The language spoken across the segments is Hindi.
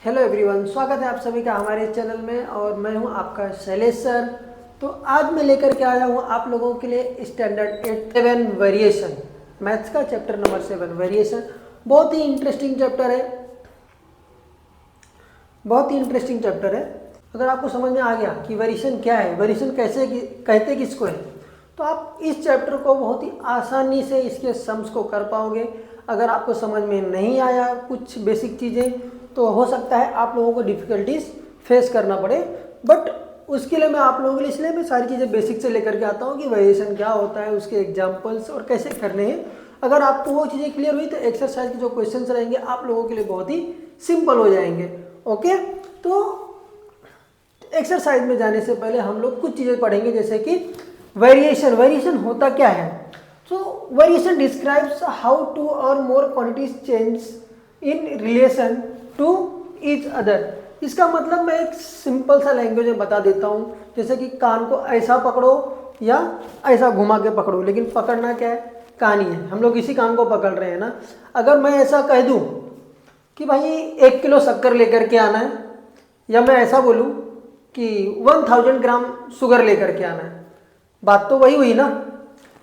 हेलो एवरीवन, स्वागत है आप सभी का हमारे चैनल में और मैं हूं आपका शैलेश सर। तो आज मैं लेकर के आया हूं आप लोगों के लिए स्टैंडर्ड 7 वेरिएशन, मैथ्स का चैप्टर नंबर 7 वेरिएशन। बहुत ही इंटरेस्टिंग चैप्टर है, बहुत ही इंटरेस्टिंग चैप्टर है। अगर आपको समझ में आ गया कि वेरिएशन क्या है, वेरिएशन कैसे कहते किसको है, तो आप इस चैप्टर को बहुत ही आसानी से इसके सम्स को कर पाओगे। अगर आपको समझ में नहीं आया कुछ बेसिक चीज़ें, तो हो सकता है आप लोगों को डिफ़िकल्टीज फेस करना पड़े, बट उसके लिए मैं आप लोगों के लिए इसलिए मैं सारी चीज़ें बेसिक से लेकर के आता हूँ कि वेरिएशन क्या होता है, उसके एग्जाम्पल्स और कैसे करने हैं। अगर आपको वो चीज़ें क्लियर हुई तो एक्सरसाइज के जो क्वेश्चंस रहेंगे आप लोगों के लिए बहुत ही सिंपल हो जाएंगे। ओके, तो एक्सरसाइज में जाने से पहले हम लोग कुछ चीज़ें पढ़ेंगे, जैसे कि वेरिएशन। वेरिएशन होता क्या है? तो variation describes how two or more quantities change in relation to each other. इसका मतलब मैं एक सिंपल सा लैंग्वेज में बता देता हूँ, जैसे कि कान को ऐसा पकड़ो या ऐसा घुमा के पकड़ो, लेकिन पकड़ना क्या है? कान ही है। हम लोग इसी कान को पकड़ रहे हैं ना। अगर मैं ऐसा कह दूँ कि भाई 1 किलो शक्कर लेकर के आना है, या मैं ऐसा बोलूँ कि 1000 ग्राम शुगर लेकर के आना है, बात तो वही हुई ना।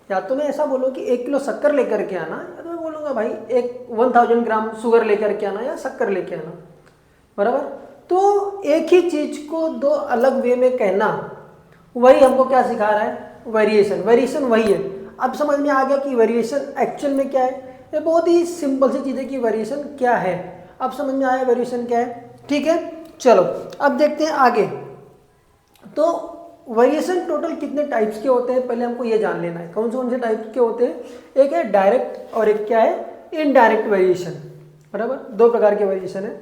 या तो मैं ऐसा बोलूँ कि 1 किलो शक्कर लेकर के आना, या तो मैं बोलूँगा भाई 1000 ग्राम शुगर लेकर के आना या शक्कर लेके आना, बराबर। तो एक ही चीज़ को दो अलग वे में कहना, वही हमको क्या सिखा रहा है? वेरिएशन। वेरिएशन वही है। अब समझ में आ गया कि वेरिएशन एक्चुअल में क्या है। ये बहुत ही सिंपल सी चीज़ है कि वेरिएशन क्या है। अब समझ में आया वेरिएशन क्या है, ठीक है। चलो अब देखते हैं आगे। तो वेरिएशन टोटल कितने टाइप्स के होते हैं, पहले हमको ये जान लेना है कौन से टाइप्स के होते हैं। एक है डायरेक्ट और एक क्या है? इनडायरेक्ट वेरिएशन, बराबर। दो प्रकार के वेरिएशन है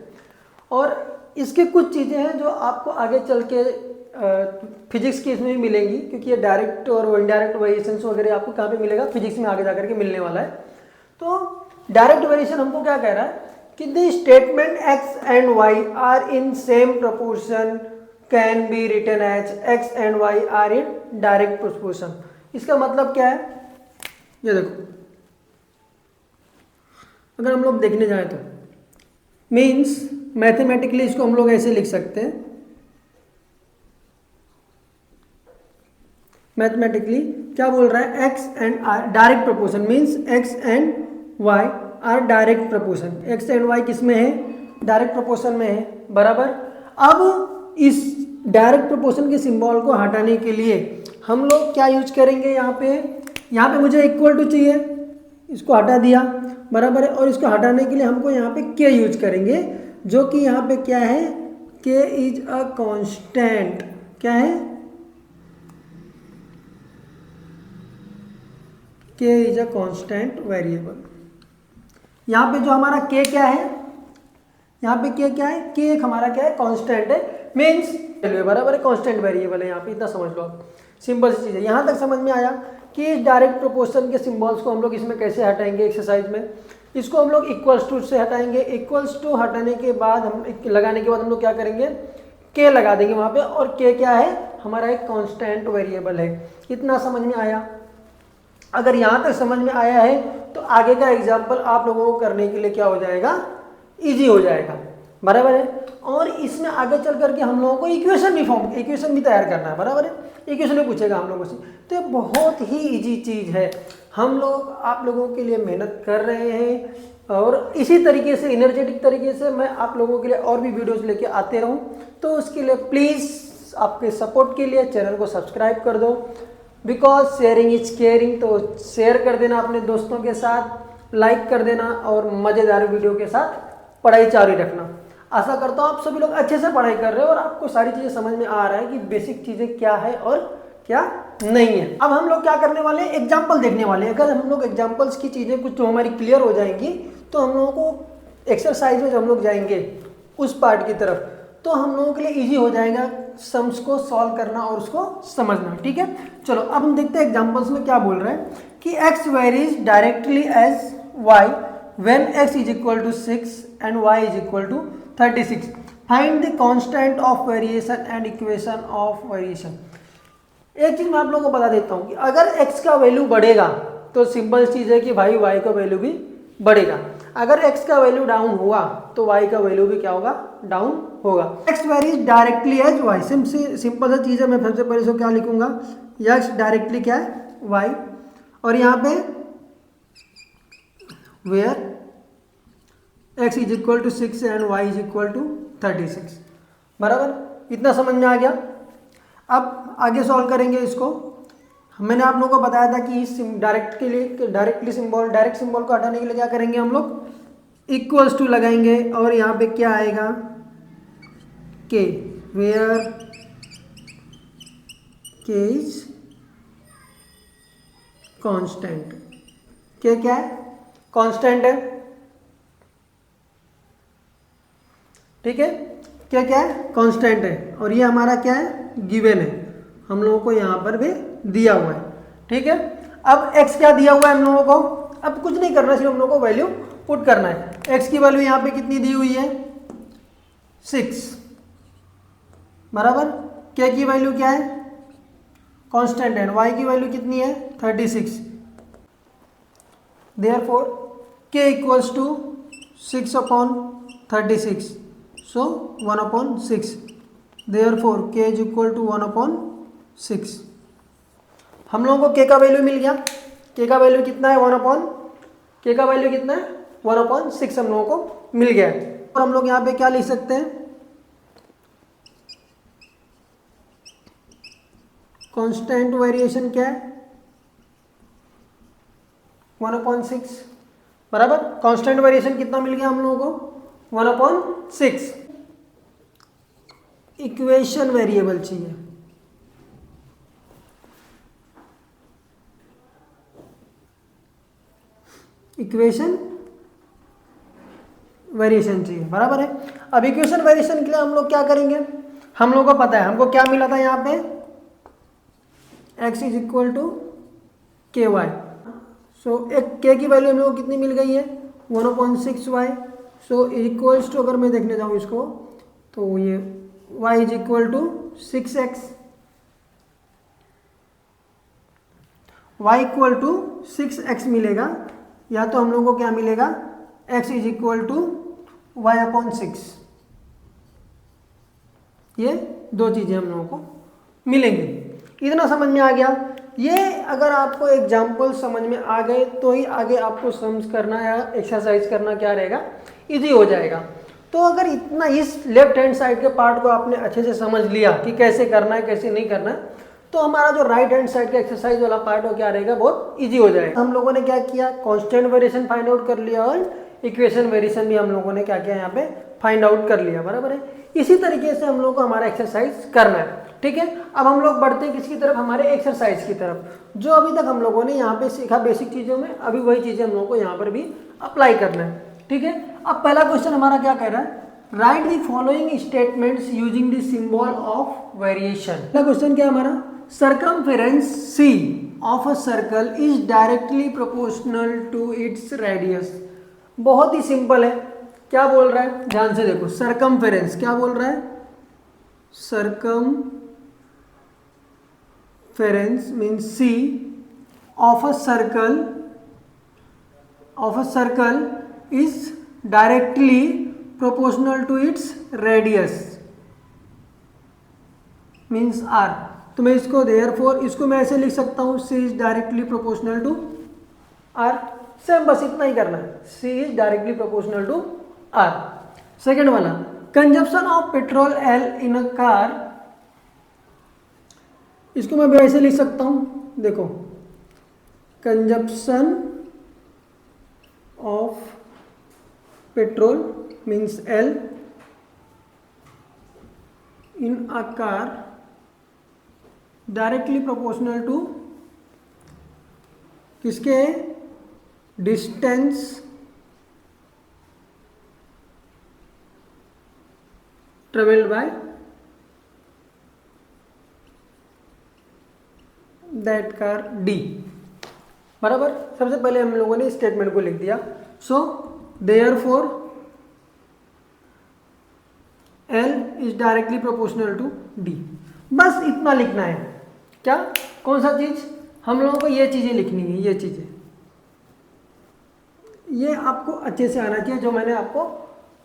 और इसके कुछ चीज़ें हैं जो आपको आगे चल के फिजिक्स की इसमें भी मिलेंगी, क्योंकि ये डायरेक्ट और इनडायरेक्ट वेरिएशन वगैरह आपको कहाँ पे मिलेगा? फिजिक्स में आगे जाकर के मिलने वाला है। तो डायरेक्ट वेरिएशन हमको क्या कह रहा है कि the statement x and y are in same proportion can be written as x and y are in direct proportion. इसका मतलब क्या है? ये देखो, अगर हम लोग देखने जाए तो मीन्स मैथमेटिकली इसको हम लोग ऐसे लिख सकते हैं। मैथमेटिकली क्या बोल रहा है? x and y direct proportion means x and y are direct proportion. x and y किस में है? डायरेक्ट प्रोपोर्शन में है, बराबर। अब इस डायरेक्ट प्रोपोर्शन के सिंबल को हटाने के लिए हम लोग क्या यूज करेंगे? यहाँ पे मुझे इक्वल टू चाहिए, इसको हटा दिया, बराबर है। और इसको हटाने के लिए हमको यहाँ पे k यूज करेंगे, जो कि यहाँ पे क्या है? k is a constant. क्या है? k is a constant variable. यहाँ पे जो हमारा k क्या है? यहाँ पे k क्या है? k एक हमारा क्या है? कांस्टेंट है, मीन्स बराबर है, कांस्टेंट वेरिएबल है। यहाँ पे इतना समझ लो आप, सिंपल सी चीज़ है। यहाँ तक समझ में आया कि इस डायरेक्ट प्रोपोर्शन के सिंबल्स को हम लोग इसमें कैसे हटाएंगे एक्सरसाइज में। इसको हम लोग इक्वल्स टू से हटाएंगे। इक्वल्स टू हटाने के बाद लगाने के बाद हम लोग क्या करेंगे? k लगा देंगे वहाँ पे, और k क्या है? हमारा एक कांस्टेंट वेरिएबल है। इतना समझ में आया? अगर यहाँ तक समझ में आया है तो आगे का एग्जाम्पल आप लोगों को करने के लिए क्या हो जाएगा? ईजी हो जाएगा, बराबर है। और इसमें आगे चल करके हम लोगों को इक्वेशन भी तैयार करना है, बराबर है। इक्वेशन भी पूछेगा हम लोगों से, तो ये बहुत ही इजी चीज़ है। हम लोग आप लोगों के लिए मेहनत कर रहे हैं और इसी तरीके से एनर्जेटिक तरीके से मैं आप लोगों के लिए और भी वीडियोस लेके आते रहूं। तो उसके लिए प्लीज़ आपके सपोर्ट के लिए चैनल को सब्सक्राइब कर दो, बिकॉज शेयरिंग इज केयरिंग। तो शेयर कर देना अपने दोस्तों के साथ, लाइक कर देना और मज़ेदार वीडियो के साथ पढ़ाई जारी रखना। आशा करता हूँ आप सभी लोग अच्छे से पढ़ाई कर रहे हो और आपको सारी चीज़ें समझ में आ रहा है कि बेसिक चीज़ें क्या है और क्या नहीं है। अब हम लोग क्या करने वाले हैं? एग्जाम्पल देखने वाले हैं। अगर हम लोग एग्जाम्पल्स की चीज़ें कुछ जो हमारी क्लियर हो जाएंगी, तो हम लोगों को एक्सरसाइज में जब हम लोग जाएंगे उस पार्ट की तरफ, तो हम लोगों के लिए ईजी हो जाएगा सम्स को सॉल्व करना और उसको समझना, ठीक है। चलो अब हम देखते हैं एग्जाम्पल्स में क्या बोल रहे हैं कि x varies directly as y when x is equal to 6 and y is equal to 36. Find the constant of variation and equation of variation. एक चीज़ मैं आप लोगों को बता देता हूँ कि अगर x का वैल्यू बढ़ेगा तो सिंपल चीज़ है कि भाई y का वैल्यू भी बढ़ेगा। अगर x का वैल्यू डाउन हुआ तो y का वैल्यू भी क्या होगा, डाउन होगा। x varies directly as y, simple सा चीज़ है। मैं सबसे पहले इसको क्या लिखूंगा, x डायरेक्टली क्या है y, और यहाँ पे where x is equal to 6 and y is equal to 36। बराबर, इतना समझ में आ गया। अब आगे सॉल्व करेंगे इसको। मैंने आप लोगों को बताया था कि इस डायरेक्ट के लिए डायरेक्ट सिंबल को हटाने के लिए क्या करेंगे हम लोग, इक्वल्स टू लगाएंगे, और यहाँ पे क्या आएगा k, where k is constant. k क्या है, कांस्टेंट है, ठीक है। क्या क्या है, कांस्टेंट है, और ये हमारा क्या है, गिवन है, हम लोगों को यहाँ पर भी दिया हुआ है, ठीक है। अब x क्या दिया हुआ है हम लोगों को, अब कुछ नहीं करना, सिर्फ हम लोगों को वैल्यू पुट करना है। x की वैल्यू यहाँ पे कितनी दी हुई है, 6, बराबर। k की वैल्यू क्या है, कांस्टेंट है, y की वैल्यू कितनी है, 36। Therefore k equals to 6/36, so 1/6, therefore k is equal to 1/6। हम लोगों को k का वैल्यू मिल गया। k का वैल्यू कितना है, k का वैल्यू कितना है, 1/6 हम लोगों को मिल गया है। और हम लोग यहाँ पे क्या लिख सकते हैं, कांस्टेंट वेरिएशन क्या है, 1/6, बराबर। कांस्टेंट वेरिएशन कितना मिल गया हम लोगों को, 1/6। इक्वेशन वेरिएबल चाहिए, इक्वेशन वेरिएशन चाहिए, बराबर है। अब इक्वेशन वेरिएशन के लिए हम लोग क्या करेंगे, हम लोगों को पता है, हमको क्या मिला था यहाँ पे, x इज इक्वल टू के वाई। सो एक k की वैल्यू हम लोग को कितनी मिल गई है, 1/6y। सो इक्वल्स टू, अगर मैं देखने जाऊँ इसको तो ये y is equal to 6x, y equal to 6x मिलेगा, या तो हम लोगों को क्या मिलेगा, x is equal to y/6। ये दो चीज़ें हम लोगों को मिलेंगी। इतना समझ में आ गया। ये अगर आपको एग्जाम्पल समझ में आ गए तो ही आगे आपको सम्स करना या एक्सरसाइज करना क्या रहेगा, इजी हो जाएगा। तो अगर इतना इस लेफ्ट हैंड साइड के पार्ट को आपने अच्छे से समझ लिया कि कैसे करना है कैसे नहीं करना है, तो हमारा जो राइट हैंड साइड का एक्सरसाइज वाला पार्ट हो क्या रहेगा, बहुत इजी हो जाएगा। हम लोगों ने क्या किया, कांस्टेंट वेरिएशन फाइंड आउट कर लिया, और इक्वेशन वेरिएशन भी हम लोगों ने क्या किया यहाँ पे फाइंड आउट कर लिया, बराबर है। इसी तरीके से हम लोग को हमारा एक्सरसाइज करना है, ठीक है। अब हम लोग बढ़ते हैं किसकी तरफ, हमारे एक्सरसाइज की तरफ। जो अभी तक हम लोगों ने यहाँ पे सीखा बेसिक चीज़ों में, अभी वही चीज़ें हम लोगों को यहाँ पर भी अप्लाई करना है, ठीक है। अब पहला क्वेश्चन हमारा क्या कह रहा है, write the following statements using the symbol of variation. पहला क्वेश्चन क्या हमारा, circumference C of a circle is directly proportional to its radius. बहुत ही सिंपल है, क्या बोल रहा है, ध्यान से देखो। सर्कमफेरेंस क्या बोल रहा है, circumference means C of a circle is directly proportional to its radius means R। तो मैं इसको therefore इसको मैं ऐसे लिख सकता हूँ, C is directly proportional to R। Same बस इतना ही करना है, C is directly proportional to R। Second वाला, consumption of petrol L in a car, इसको मैं ऐसे लिख सकता हूँ, देखो, consumption of petrol means L in a car directly proportional to किसके, distance travelled by that car D, बराबर। सबसे पहले हम लोगों ने स्टेटमेंट को लिख दिया। So therefore L is directly proportional to D। बस इतना लिखना है। क्या, कौन सा चीज, हम लोगों को ये चीजें लिखनी है, ये चीजें, ये आपको अच्छे से आना चाहिए, जो मैंने आपको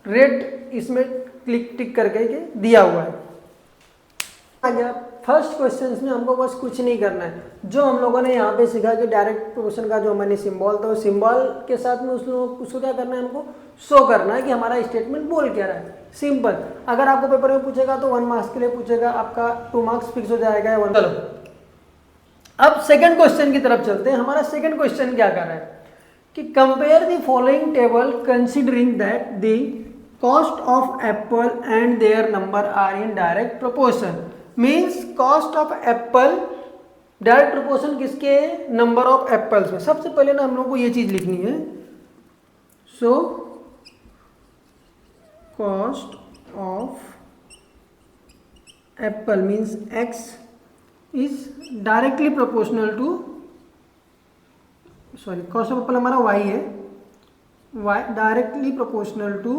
रेड इसमें क्लिक टिक करके दिया हुआ है। आ गया फर्स्ट क्वेश्चन में हमको बस कुछ नहीं करना है, जो हम लोगों ने यहाँ पे सीखा कि डायरेक्ट प्रोपोर्शन का जो मैंने सिंबल था, उस सिंबल के साथ में उसको क्या करना है, हमको शो करना है कि हमारा स्टेटमेंट बोल क्या रहा है। सिंपल। अगर आपको पेपर में पूछेगा तो 1 मार्क्स के लिए पूछेगा, आपका 2 मार्क्स फिक्स हो जाएगा या 1। चलो अब सेकंड क्वेश्चन की तरफ चलते हैं। हमारा सेकंड क्वेश्चन क्या कर रहा है कि compare the following table considering that the cost of apple and their number are in direct proportion. Means cost of apple direct proportion किसके, नंबर ऑफ एप्पल्स में। सबसे पहले ना हम लोग को ये चीज लिखनी है, so cost of apple means x is directly proportional to, sorry cost of apple हमारा y है, y directly proportional to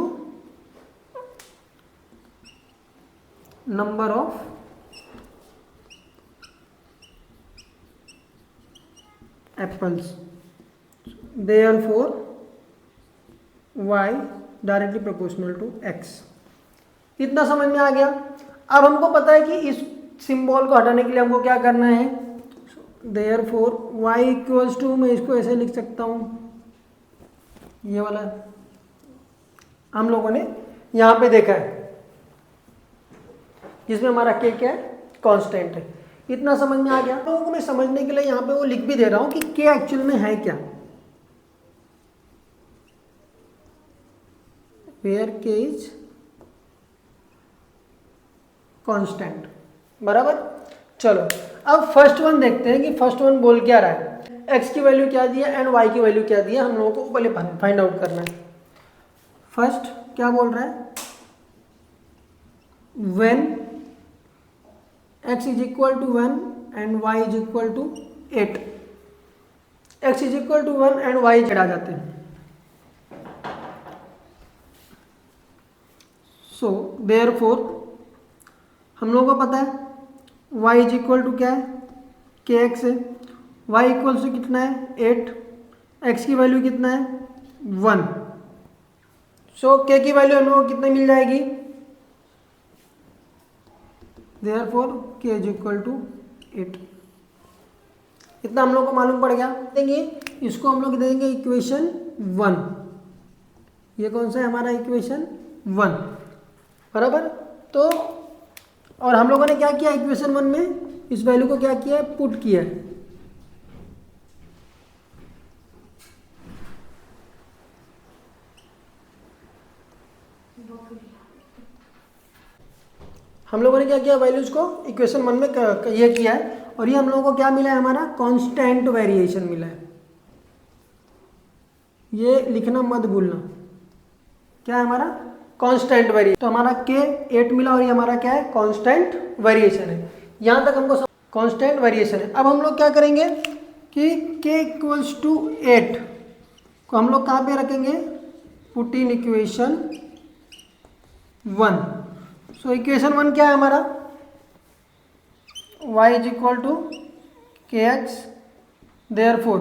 number of apples, therefore y directly proportional to x। इतना समझ में आ गया। अब हमको पता है कि इस सिंबल को हटाने के लिए हमको क्या करना है, therefore y इक्वल्स टू, मैं इसको ऐसे लिख सकता हूँ, ये वाला हम लोगों ने यहाँ पे देखा है, जिसमें हमारा k क्या है, कांस्टेंट है। इतना समझ में आ गया। तो मैं समझने के लिए यहाँ पे वो लिख भी दे रहा हूँ कि k एक्चुअल में है क्या, वेयर k इज कांस्टेंट, बराबर। चलो अब फर्स्ट वन देखते हैं कि फर्स्ट वन बोल क्या रहा है। x की वैल्यू क्या दी है एंड y की वैल्यू क्या दी है, हम लोगों को पहले फाइंड आउट करना है। फर्स्ट क्या बोल रहा है, when x is equal to 1 and y is equal to 8, x is equal to 1 and y आ जाते हैं। सो therefore हम लोगों को पता है y इज इक्वल टू क्या है, kx है, y इक्वल टू कितना है 8, x की वैल्यू कितना है 1। सो k की वैल्यू हम लोगों को कितनी मिल जाएगी, therefore k is equal to 8। इतना हम लोग को मालूम पड़ गया। देंगे इसको हम लोग देंगे इक्वेशन 1, ये कौन सा है हमारा इक्वेशन 1, बराबर। तो और हम लोगों ने क्या किया, इक्वेशन 1 में इस वैल्यू को क्या किया है, पुट किया है। हम लोगों ने क्या किया, वैल्यूज को इक्वेशन 1 में ये किया है, और ये हम लोगों को क्या मिला है, हमारा कांस्टेंट वेरिएशन मिला है। ये लिखना मत भूलना, क्या है हमारा कांस्टेंट वेरिएशन। तो हमारा k 8 मिला और ये हमारा क्या है, कांस्टेंट वेरिएशन है। यहां तक हमको कांस्टेंट वेरिएशन है। अब हम लोग क्या करेंगे कि k इक्वल्स टू 8 को हम लोग कहाँ पे रखेंगे, put in equation 1। So equation 1 क्या है हमारा, y is equal to kx, therefore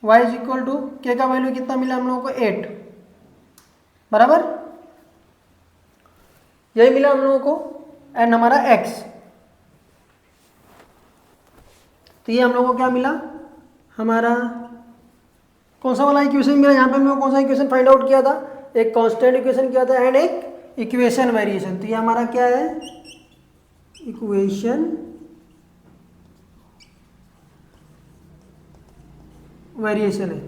y is equal to k का वैल्यू कितना मिला हम लोगों को 8, बराबर। यही मिला हम लोगों को, एंड हमारा x। तो ये हम लोगों को क्या मिला, हमारा कौन सा वाला इक्वेशन मिला, यहाँ पे हम लोग कौन सा इक्वेशन फाइंड आउट किया था, एक कांस्टेंट इक्वेशन किया था एंड एक इक्वेशन वेरिएशन। तो ये हमारा क्या है, इक्वेशन वेरिएशन है,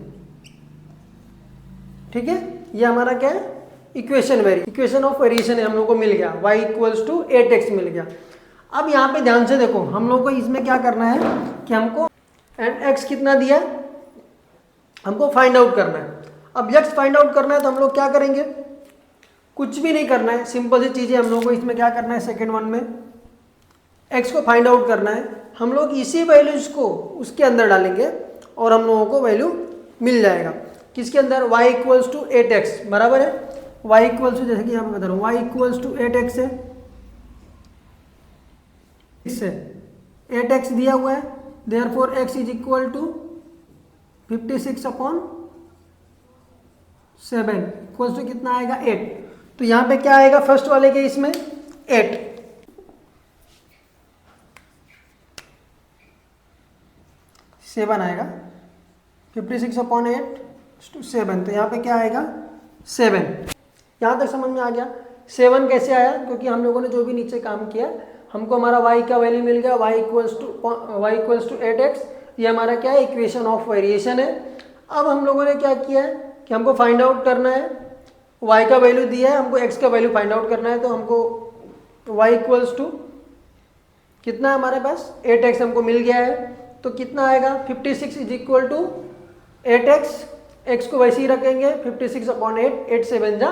ठीक है। ये हमारा क्या है, इक्वेशन ऑफ वेरिएशन है, हम लोग को मिल गया, y इक्वल्स टू 8x मिल गया। अब यहाँ पे ध्यान से देखो, हम लोग को इसमें क्या करना है कि हमको एंड x कितना दिया हमको फाइंड आउट करना है। अब x फाइंड आउट करना है तो हम लोग क्या करेंगे, कुछ भी नहीं करना है, सिंपल सी चीज़ें हम लोग को इसमें क्या करना है, सेकेंड वन में x को फाइंड आउट करना है। हम लोग इसी वैल्यूज को उसके अंदर डालेंगे और हम लोगों को वैल्यू मिल जाएगा, किसके अंदर, y इक्वल्स टू 8x, बराबर है। y इक्वल्स टू, जैसे कि यहाँ पे बता रहा हूँ, y इक्वल्स टू 8x है, इससे 8x दिया हुआ है, therefore x is equal to 56 upon 7 equals to कितना आएगा 8। तो यहाँ पे क्या आएगा फर्स्ट वाले के इसमें 8, 7 आएगा 56/8 to 7। तो यहाँ पे क्या आएगा 7। यहाँ तक समझ में आ गया। 7 कैसे आया, क्योंकि हम लोगों ने जो भी नीचे काम किया हमको हमारा y का वैल्यू मिल गया, y इक्वल्स टू 8x। ये हमारा क्या है, इक्वेशन ऑफ वेरिएशन है। अब हम लोगों ने क्या किया है कि हमको फाइंड आउट करना है, y का वैल्यू दिया है, हमको x का वैल्यू फाइंड आउट करना है। तो हमको y इक्वल्स टू कितना है हमारे पास 8x हमको मिल गया है। तो कितना आएगा 56 is equal to 8x, x को वैसे ही रखेंगे 56/8, 8 7 जा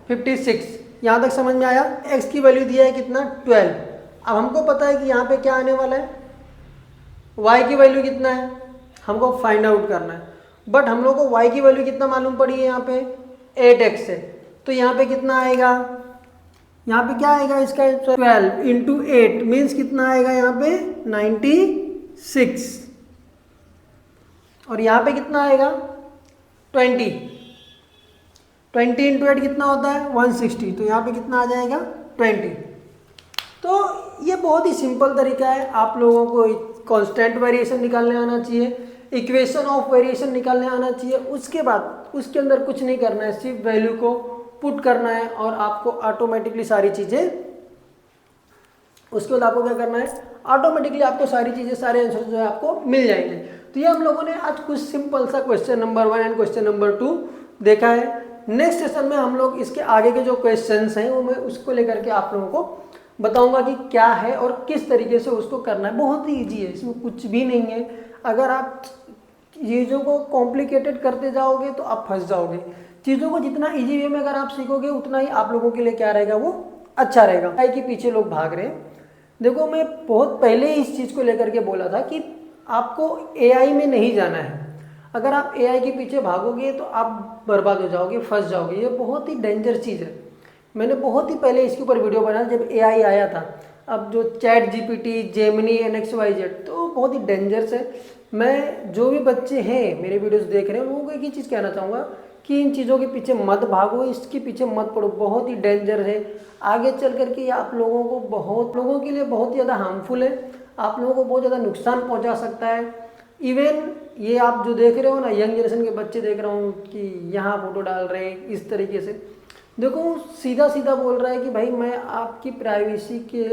56। यहाँ तक समझ में आया। x की वैल्यू दिया है कितना 12। अब हमको पता है कि यहाँ पे क्या आने वाला है, y की वैल्यू कितना है हमको फाइंड आउट करना है। बट हम लोग को y की वैल्यू कितना मालूम पड़ी है यहाँ पे 8x है। तो यहाँ पे कितना आएगा, यहाँ पे क्या आएगा इसका 12 इंटू 8 मीन्स कितना आएगा यहाँ पे 96। और यहाँ पे कितना आएगा 20 इंटू 8 कितना होता है 160। तो यहाँ पे कितना आ जाएगा 20। तो ये बहुत ही सिंपल तरीका है। आप लोगों को कांस्टेंट वेरिएशन निकालने आना चाहिए, इक्वेशन ऑफ वेरिएशन निकालने आना चाहिए। उसके बाद उसके अंदर कुछ नहीं करना है, सिर्फ वैल्यू को पुट करना है और आपको ऑटोमेटिकली सारी चीज़ें, उसके बाद आपको क्या करना है, ऑटोमेटिकली आपको सारी चीज़ें, सारे आंसर जो है आपको मिल जाएंगे। तो ये हम लोगों ने आज कुछ सिंपल सा question number 1 and question number 2 देखा है। नेक्स्ट सेशन में हम लोग इसके आगे के जो क्वेश्चंस हैं वो मैं उसको लेकर के आप लोगों को बताऊंगा कि क्या है और किस तरीके से उसको करना है। बहुत ही ईजी है, इसमें कुछ भी नहीं है। अगर आप चीज़ों को कॉम्प्लिकेटेड करते जाओगे तो आप फंस जाओगे। चीज़ों को जितना इजी वे में अगर आप सीखोगे उतना ही आप लोगों के लिए क्या रहेगा, वो अच्छा रहेगा। AI के पीछे लोग भाग रहे हैं। देखो मैं बहुत पहले इस चीज़ को लेकर के बोला था कि आपको AI में नहीं जाना है। अगर आप AI के पीछे भागोगे तो आप बर्बाद हो जाओगे, फंस जाओगे। ये बहुत ही डेंजर चीज़ है। मैंने बहुत ही पहले इसके ऊपर वीडियो बनाया जब AI आया था। अब जो ChatGPT, जेमिनी, NXYZ तो बहुत ही डेंजरस है। मैं जो भी बच्चे हैं मेरे वीडियोस देख रहे हैं उनको एक ही चीज़ कहना चाहूँगा कि इन चीज़ों के पीछे मत भागो, इसके पीछे मत पड़ो। बहुत ही डेंजर है। आगे चल करके ये आप लोगों को, बहुत लोगों के लिए बहुत ज़्यादा हार्मफुल है। आप लोगों को बहुत ज़्यादा नुकसान पहुँचा सकता है। इवन ये आप जो देख रहे हो ना, यंग जनरेशन के बच्चे देख रहा हूँ कि यहाँ फ़ोटो डाल रहे हैं इस तरीके से। देखो सीधा सीधा बोल रहा है कि भाई मैं आपकी प्राइवेसी के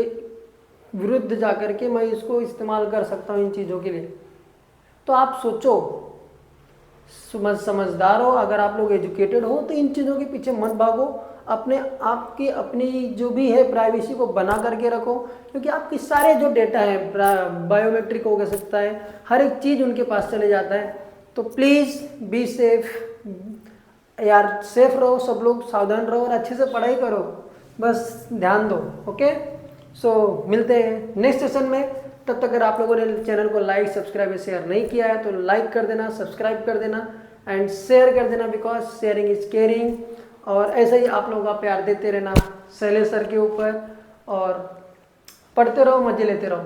विरुद्ध जाकर के मैं इसको इस्तेमाल कर सकता हूँ इन चीज़ों के लिए। तो आप सोचो, समझदार हो, अगर आप लोग एजुकेटेड हो तो इन चीज़ों के पीछे मत भागो। अपने आपकी अपनी जो भी है प्राइवेसी को बना करके रखो, क्योंकि आपके सारे जो डेटा है बायोमेट्रिक हो सकता है, हर एक चीज़ उनके पास चले जाता है। तो प्लीज़ बी सेफ यार, सेफ रहो, सब लोग सावधान रहो और अच्छे से पढ़ाई करो, बस ध्यान दो। ओके, सो मिलते हैं नेक्स्ट सेशन में। तब तक अगर आप लोगों ने चैनल को लाइक, सब्सक्राइब या शेयर नहीं किया है तो लाइक कर देना, सब्सक्राइब कर देना एंड शेयर कर देना, बिकॉज शेयरिंग इज केयरिंग। और ऐसे ही आप लोगों का प्यार देते रहना शैलेश सर के ऊपर, और पढ़ते रहो, मजे लेते रहो।